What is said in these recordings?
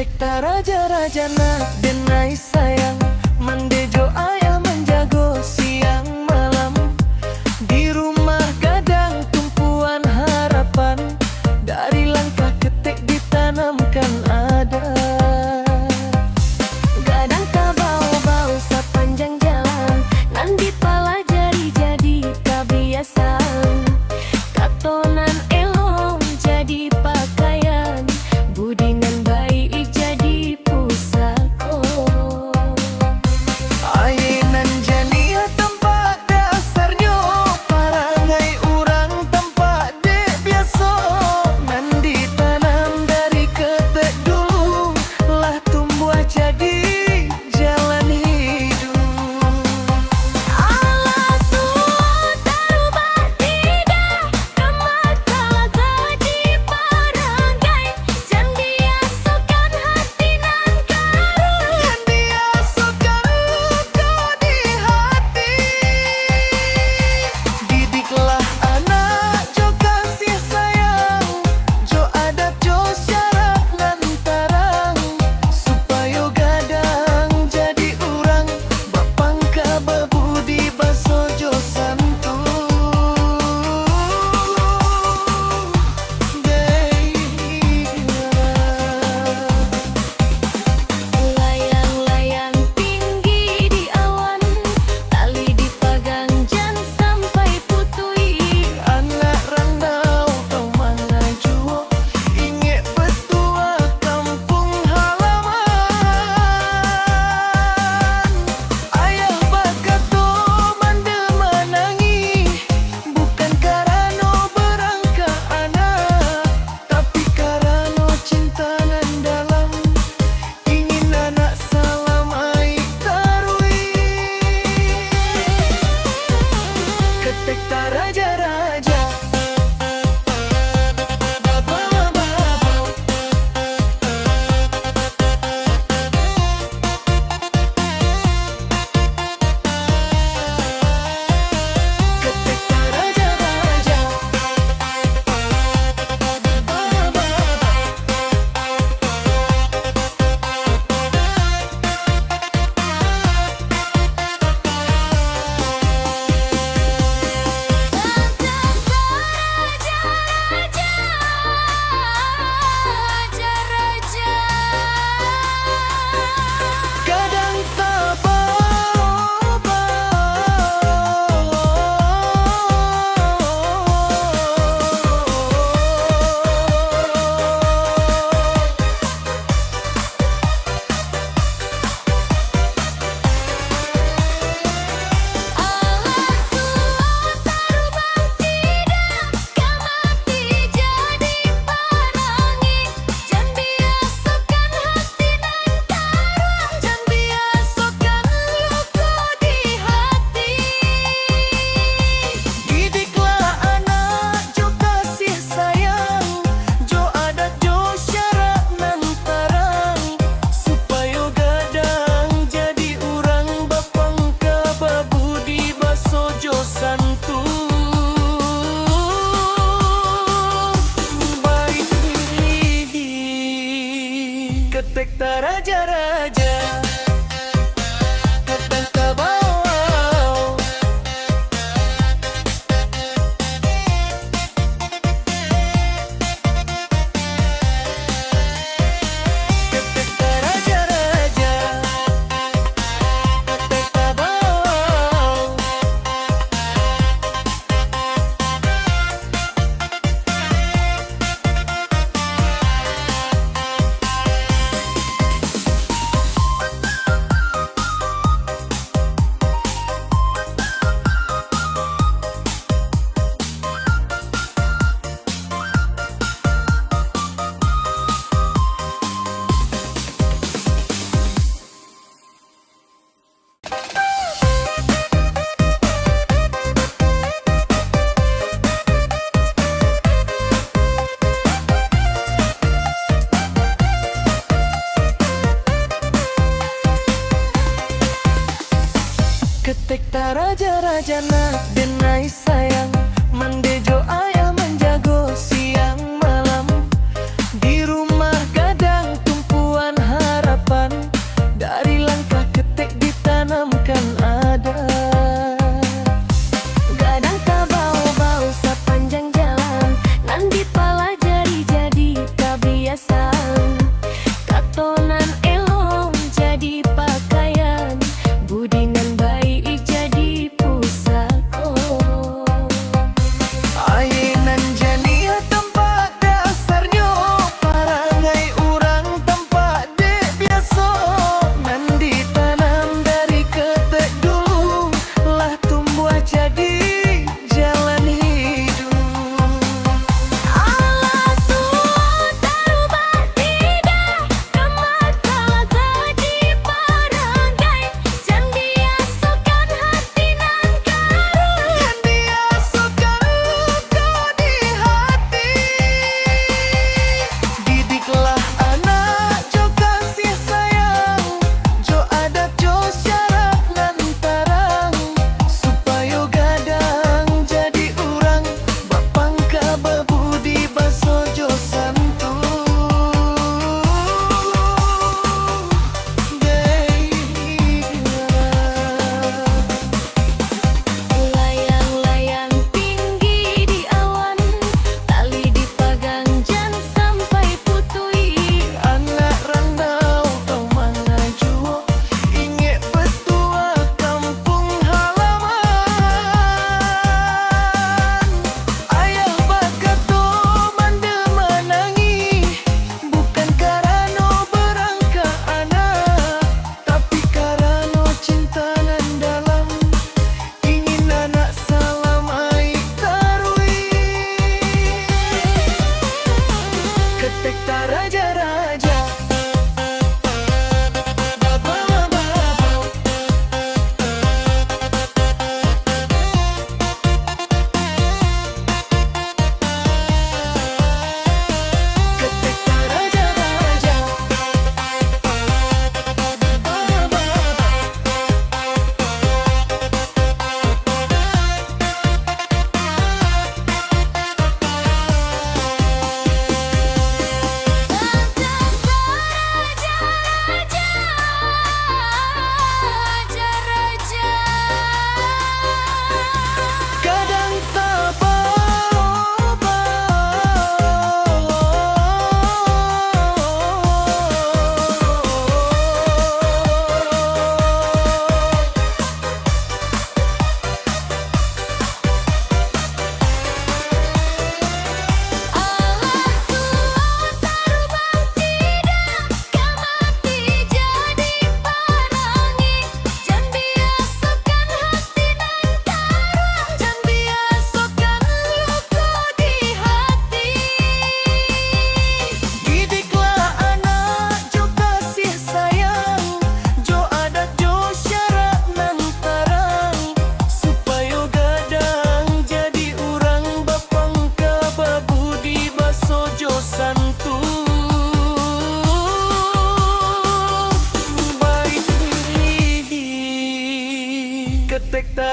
Ketek raja-rajana denai sayang, mandejo ayah menjago siang malam. Di rumah gadang tumpuan harapan, dari langkah ketek ditanamkan ada. Gadang tak bau-bau sepanjang jalan, nan dipelajari jadi kebiasaan. Katonan elong jadi pakaian, budi nan baik jadi pusako. Ainan jania tempat dasarnya, parangai urang tempat dek biasa. Nan ditanam dari ketek dulu, lah tumbuh jadi jalan hidup. Allah suat terubah tidak, kemakala jadi parangai. Jan biasakan hati nan karun, Yang biasakan luka di hati. Didiklah anak jo kasih sayang, jo adat jo syarat lantarang, supaya gadang jadi urang bapangka babudi baso jo santun. layang-layang tinggi di awan, tali dipegang jan sampai putui. Anak randau kau mana jua, ingat betua kampung halaman. Ayah bakato mande menangi, bukan karena berangka anak, tapi karena cinta nan dalam, ingin anak salamai tarui. Ketek raja-raja, babau-babau. Ketek raja-raja, babau-babau. Kadang tak didiklah anak jo kasih sayang, jo adat jo syarat lantarang, supaya gadang jadi urang bapangka babudi baso jo santun. Baik ketek raja-raja, ketek bawah. Ketek raja-raja, ketek bawah. Ketek raja-rajana denai sayang, mandejo ayah menjago siang malam. Di rumah gadang tumpuan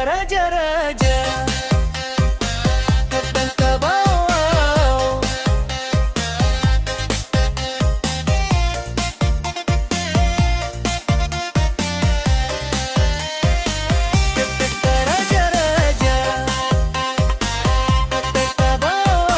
raja-raja datang ke bawah. Ketika raja-raja datang ke bawah.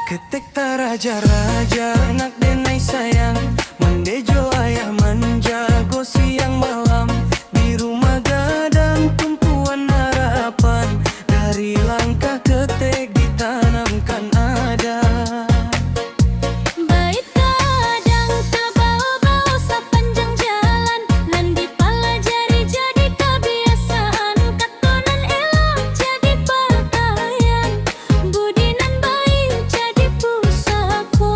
Ketika raja-raja nak denai sayang, mendejo ayah menjago siang malam. Di rumah gadang tumpuan harapan, dari langkah ketek ditanamkan ada. Bait kadang terbau-bau sepanjang jalan, nan dipelajari jadi kebiasaan. Katonan elok jadi pakaian, budi nan baik jadi pusaka.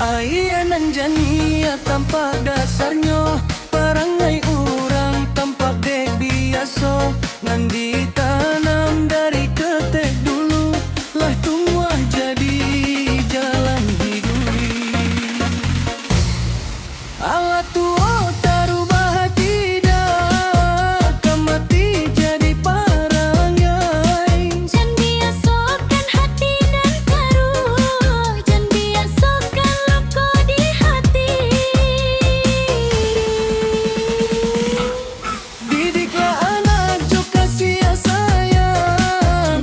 Ayanan jania tampak dasarnya, perangai orang tampak dek biasa. Ngan ditanam dari ketek dulu, lah tumbuh jadi jalan hidup. Awak tua tarubah tidak, kemati jadi parangai. Jan biasakan hati dan taruh, jan biasakan luka di hati. Didiklah anak jo kasih sayang,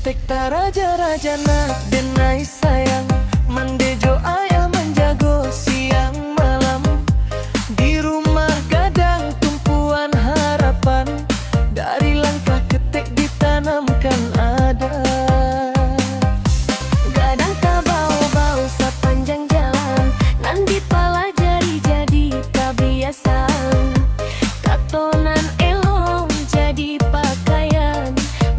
Ketek ta raja-rajana denai sayang mandejo ayah menjago siang malam di rumah gadang tumpuan harapan dari langkah ketek ditanamkan ada Gadang tak bau-bau sepanjang jalan nan dipelajari jadi kebiasaan katonan elong jadi pakaian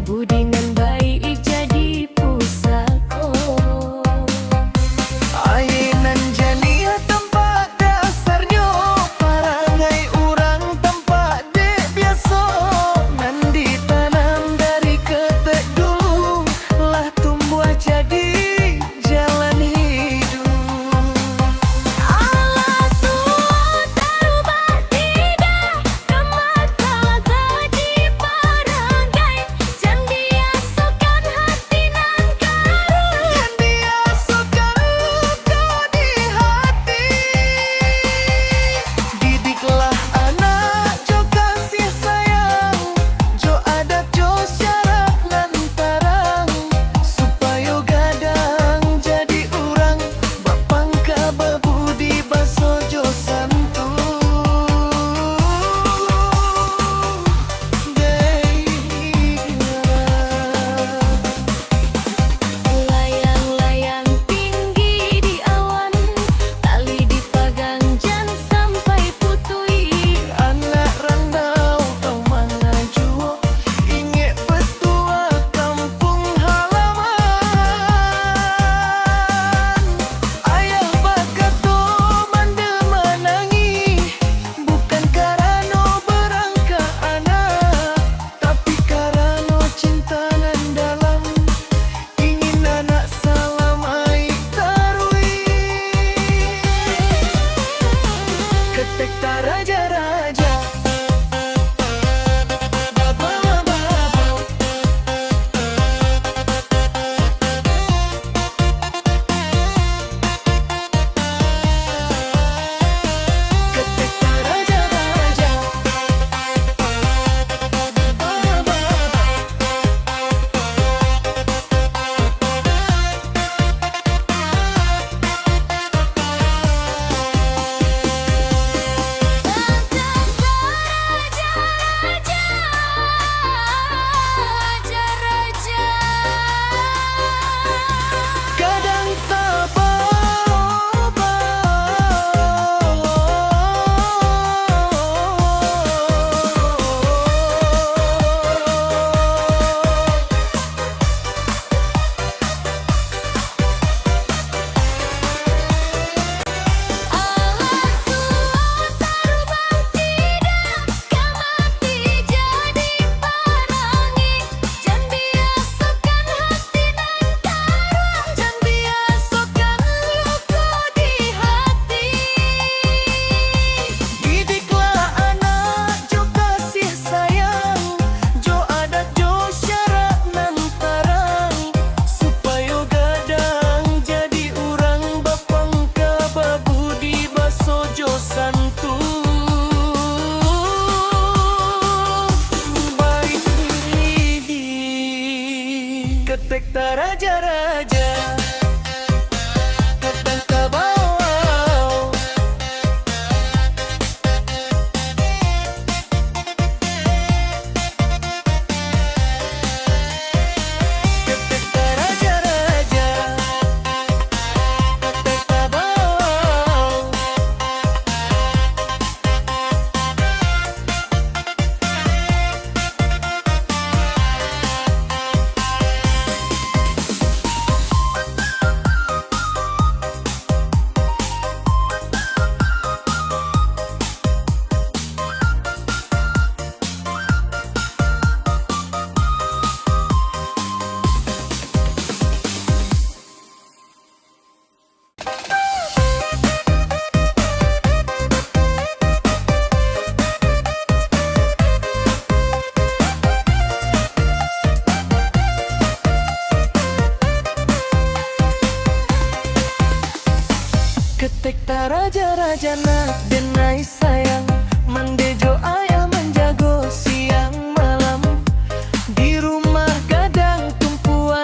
budi nan baik jadi pusako Ayenan jania tempat dasarnya parangai urang tempat dek biasa nan ditanam dari ketek dulu lah tumbuh jadi jalan hidup. Allah tua terubah tidak kemat kalah jadi parangai jam diasukan hati nan karun Yang diasukan luka di hati didiklah anak jo kasih sayang jo adat jo syarat lantarang supaya gadang jadi urang bapangka bebudi baso jo santun Layang-layang tinggi di awan tali dipegang jan sampai putui Anak randau kau mangajuo inget petua kampung halaman Ayah bakato mande menangi bukan karena berangka anak tapi karena cinta nan dalam ingin anak salamai tarui ketek ta raja-raja Baba-baba ketek ta raja-raja Baba-baba kadang tak didiklah anak jo kasih sayang jo adat jo syarat lantarang supaya gadang jadi urang bapangka babudi baso jo santun baik ketek ta raja-raja ketek ta bawah ketek ta raja-raja ketek ta bawah ketek ta raja-rajana denai sayang mandejo ayah menjago siang malam di rumah gadang tumpuan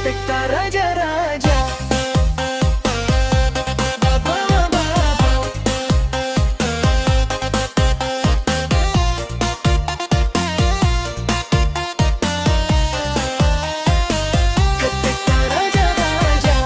ketek tak raja-raja. Babau-babau. Ketek tak raja-raja.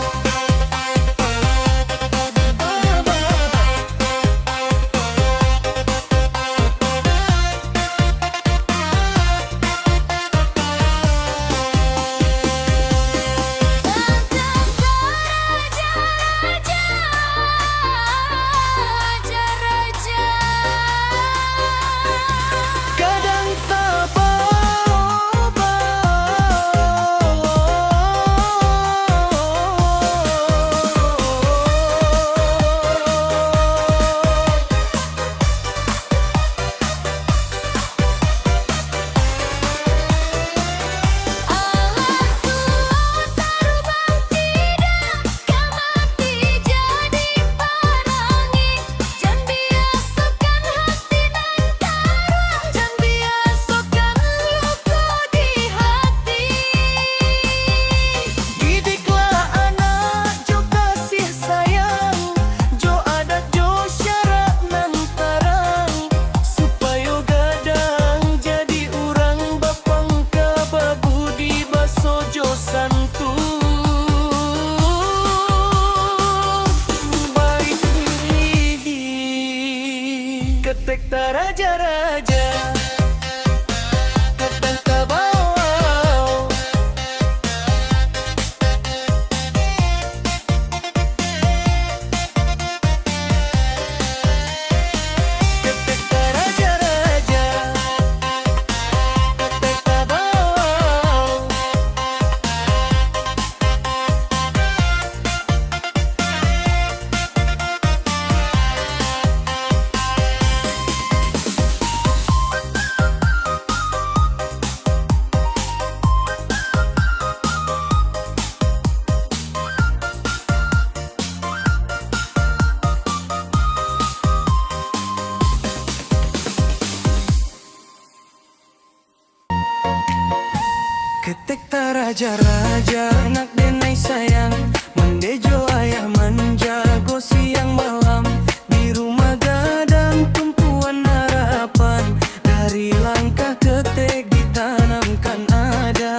Kadang tak didiklah anak jo kasih sayang, jo adat jo syarat nan tarang, supaya gadang jadi urang bapangka babudi baso jo santun. Baik ketek tak raja-raja. Ketek tak bau. Ketek tak raja-raja. Ketek tak bau. Ketek tak raja-raja, anak denai sayang, mendejo ayah manja, go siang malam, di rumah gadang tumpuan harapan, dari langkah ketek ditanamkan ada.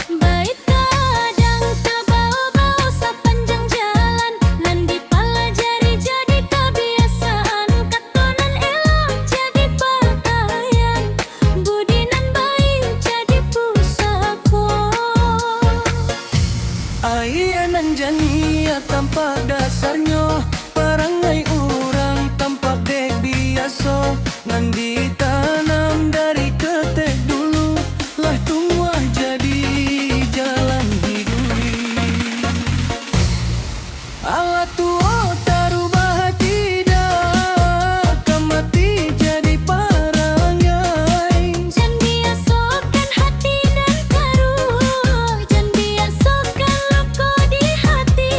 Bait kadang terbau-bau sepanjang jalan, nan dipelajari jadi kebiasaan, katonan elok jadi pakaian, budi nan baik jadi pusaka. Ayah nan jania tampak dasarnya, parangai urang tampak dek biasa, ngan ditanam dari ketek dulu, lah tumbuh jadi jalan hidup. Allah tua tak rubah tidak, mati jadi parangai. Jan biasakan hati dan karuh, jan biasakan luka di hati.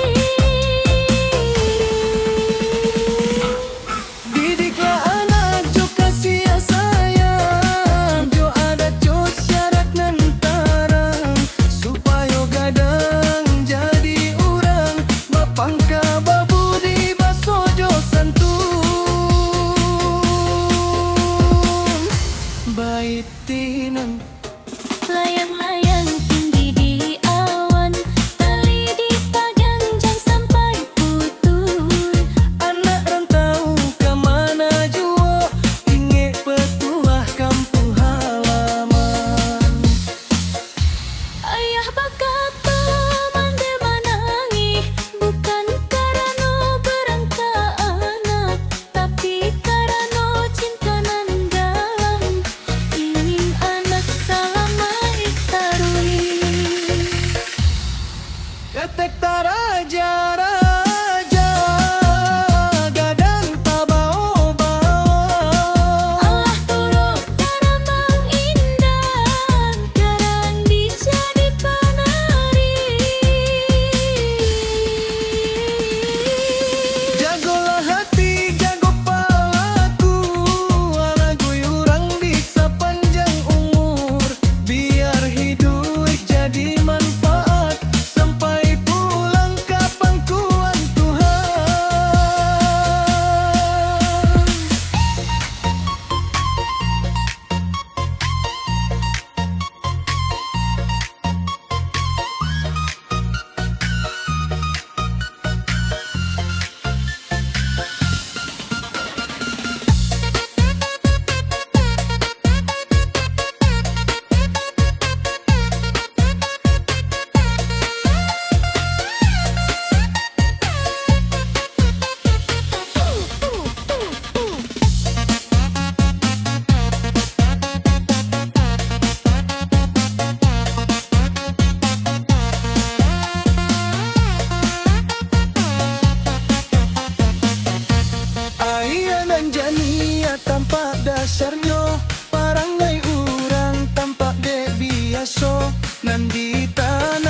Didiklah anak jo kasih sayang, jo adat jo syarat nan tarang, supaya gadang jadi urang bapangka babudi baso jo santun. Baitinan Layang-layang tinggi di awan, tali dipagang jangan sampai putus. anak rantau ke mana jua, ingin petuah kampung halaman. Ayah berkata mande menangi, bukan karena berangka anak, tapi karena cinta nan dalam, ingin anak selama tarui. Ketek tak raja-raja, gadang tak bau-bau. Allah turut karamang indah, karang dijadi panah. nan di tanah